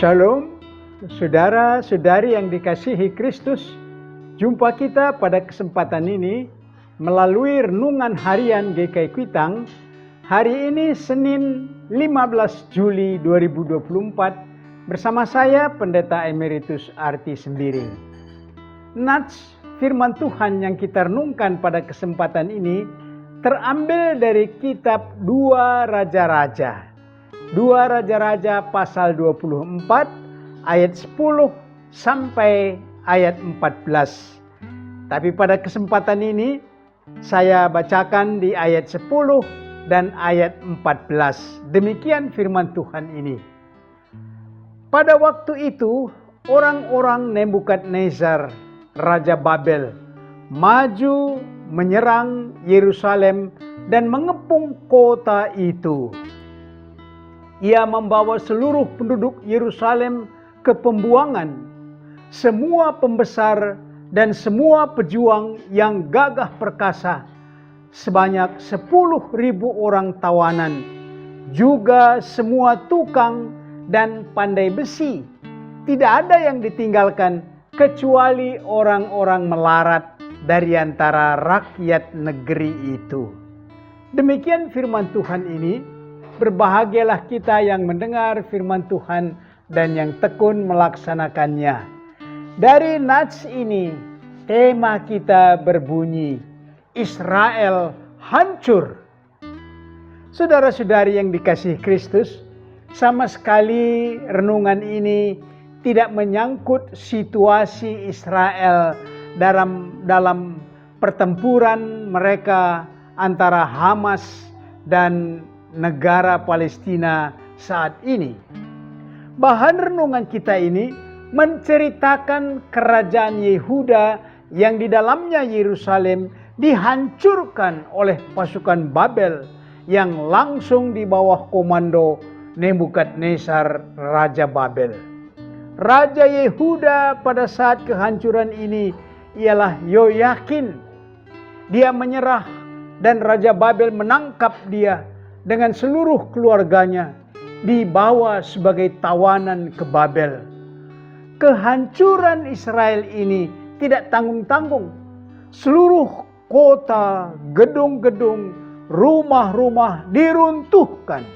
Shalom, saudara-saudari yang dikasihi Kristus. Jumpa kita pada kesempatan ini melalui renungan harian GKI Kuitang. Hari ini Senin 15 Juli 2024 bersama saya Pendeta Emeritus Arti Sembiring. Nats firman Tuhan yang kita renungkan pada kesempatan ini terambil dari kitab 2 Raja-Raja. 2 Raja-Raja pasal 24 ayat 10 sampai ayat 14. Tapi pada kesempatan ini saya bacakan di ayat 10 dan ayat 14. Demikian firman Tuhan ini. Pada waktu itu orang-orang Nebukadnezar, Raja Babel, maju menyerang Yerusalem dan mengepung kota itu. Ia membawa seluruh penduduk Yerusalem ke pembuangan. Semua pembesar dan semua pejuang yang gagah perkasa, sebanyak 10.000 orang tawanan, juga semua tukang dan pandai besi. Tidak ada yang ditinggalkan kecuali orang-orang melarat dari antara rakyat negeri itu. Demikian firman Tuhan ini. Berbahagialah kita yang mendengar firman Tuhan dan yang tekun melaksanakannya. Dari nats ini, tema kita berbunyi, Israel hancur. Saudara-saudari yang dikasihi Kristus, sama sekali renungan ini tidak menyangkut situasi Israel dalam pertempuran mereka antara Hamas dan negara Palestina saat ini. Bahan renungan kita ini menceritakan kerajaan Yehuda yang di dalamnya Yerusalem dihancurkan oleh pasukan Babel yang langsung di bawah komando Nebukadnezar, Raja Babel. Raja Yehuda pada saat kehancuran ini ialah Yoyakin. Dia menyerah dan Raja Babel menangkap dia dengan seluruh keluarganya, dibawa sebagai tawanan ke Babel. Kehancuran Israel ini tidak tanggung-tanggung. Seluruh kota, gedung-gedung, rumah-rumah diruntuhkan.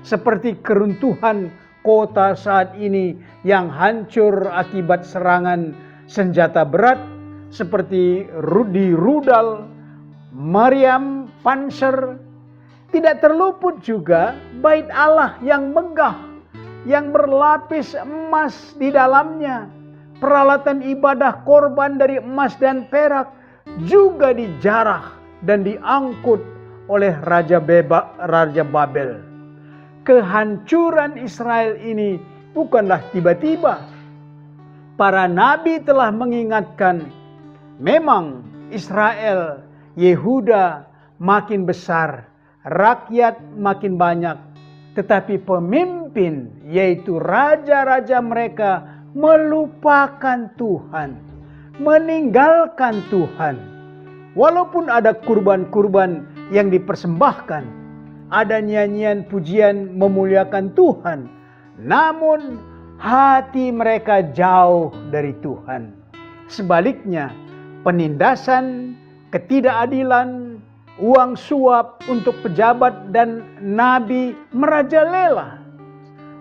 Seperti keruntuhan kota saat ini yang hancur akibat serangan senjata berat seperti di Rudal, Mariam, Panser. Tidak terluput juga bait Allah yang megah, yang berlapis emas di dalamnya. Peralatan ibadah korban dari emas dan perak juga dijarah dan diangkut oleh Raja Babel. Kehancuran Israel ini bukanlah tiba-tiba. Para nabi telah mengingatkan, memang Israel, Yehuda makin besar, rakyat makin banyak, tetapi pemimpin yaitu raja-raja mereka melupakan Tuhan, meninggalkan Tuhan. Walaupun ada kurban-kurban yang dipersembahkan, ada nyanyian pujian memuliakan Tuhan, namun hati mereka jauh dari Tuhan. Sebaliknya, penindasan, ketidakadilan, uang suap untuk pejabat dan nabi merajalela.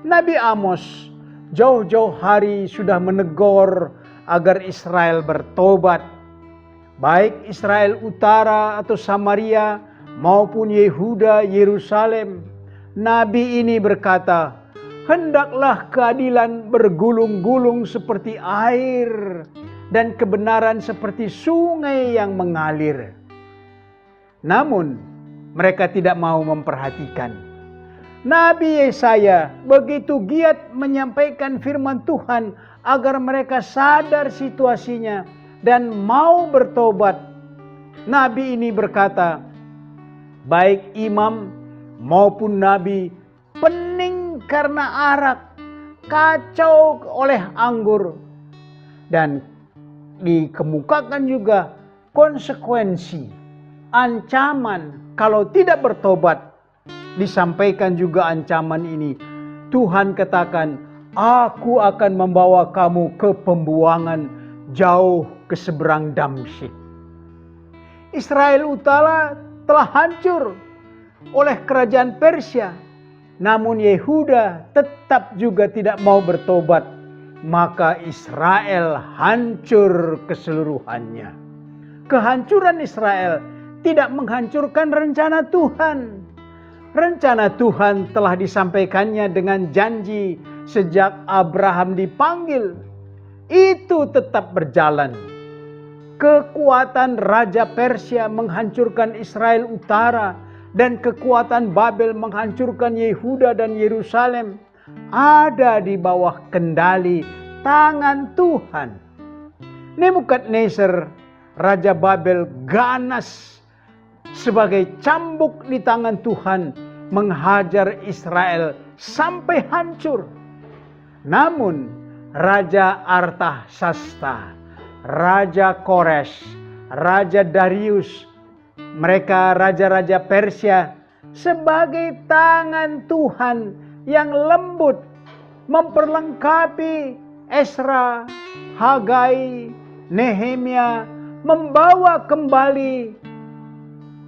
Nabi Amos jauh-jauh hari sudah menegur agar Israel bertobat. Baik Israel Utara atau Samaria maupun Yehuda, Yerusalem. Nabi ini berkata, hendaklah keadilan bergulung-gulung seperti air dan kebenaran seperti sungai yang mengalir. Namun mereka tidak mau memperhatikan. Nabi Yesaya begitu giat menyampaikan firman Tuhan agar mereka sadar situasinya dan mau bertobat. Nabi ini berkata, baik imam maupun nabi pening karena arak, kacau oleh anggur, dan dikemukakan juga konsekuensi, ancaman kalau tidak bertobat. Disampaikan juga ancaman ini. Tuhan katakan, aku akan membawa kamu ke pembuangan jauh ke seberang Damsyik. Israel Utara telah hancur oleh kerajaan Persia, namun Yehuda tetap juga tidak mau bertobat, maka Israel hancur keseluruhannya. Kehancuran Israel tidak menghancurkan rencana Tuhan. Rencana Tuhan telah disampaikannya dengan janji sejak Abraham dipanggil. Itu tetap berjalan. Kekuatan Raja Persia menghancurkan Israel Utara dan kekuatan Babel menghancurkan Yehuda dan Yerusalem ada di bawah kendali tangan Tuhan. Nebukadnezar, Raja Babel, ganas sebagai cambuk di tangan Tuhan menghajar Israel sampai hancur. Namun Raja Artasasta, Raja Kores, Raja Darius, mereka raja-raja Persia sebagai tangan Tuhan yang lembut memperlengkapi Esra, Hagai, Nehemia, membawa kembali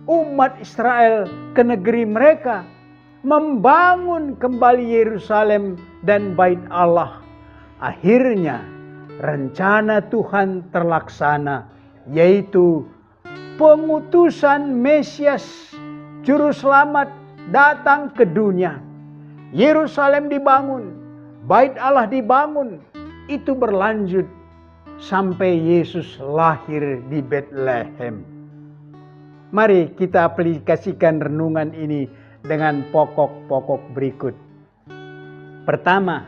umat Israel ke negeri mereka, membangun kembali Yerusalem dan Bait Allah. Akhirnya rencana Tuhan terlaksana, yaitu pengutusan Mesias, Juru Selamat datang ke dunia. Yerusalem dibangun, Bait Allah dibangun. Itu berlanjut sampai Yesus lahir di Betlehem. Mari kita aplikasikan renungan ini dengan pokok-pokok berikut. Pertama,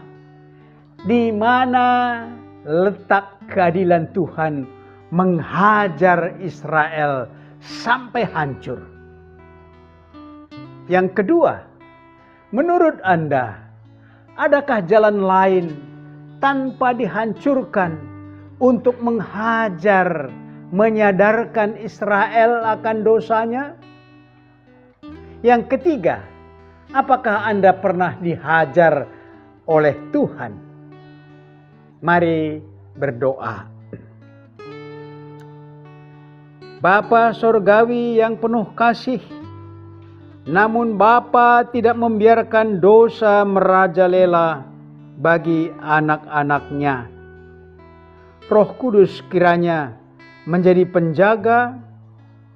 di mana letak keadilan Tuhan menghajar Israel sampai hancur? Yang kedua, menurut Anda, adakah jalan lain tanpa dihancurkan untuk menghajar, menyadarkan Israel akan dosanya? Yang ketiga, apakah Anda pernah dihajar oleh Tuhan? Mari berdoa. Bapa Sorgawi yang penuh kasih, namun Bapa tidak membiarkan dosa merajalela bagi anak-anaknya. Roh Kudus kiranya menjadi penjaga,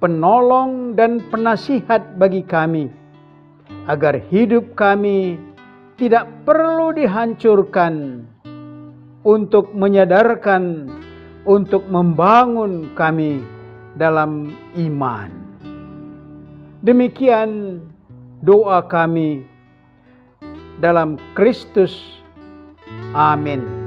penolong dan penasihat bagi kami, agar hidup kami tidak perlu dihancurkan, untuk menyadarkan, untuk membangun kami dalam iman. Demikian doa kami dalam Kristus. Amin.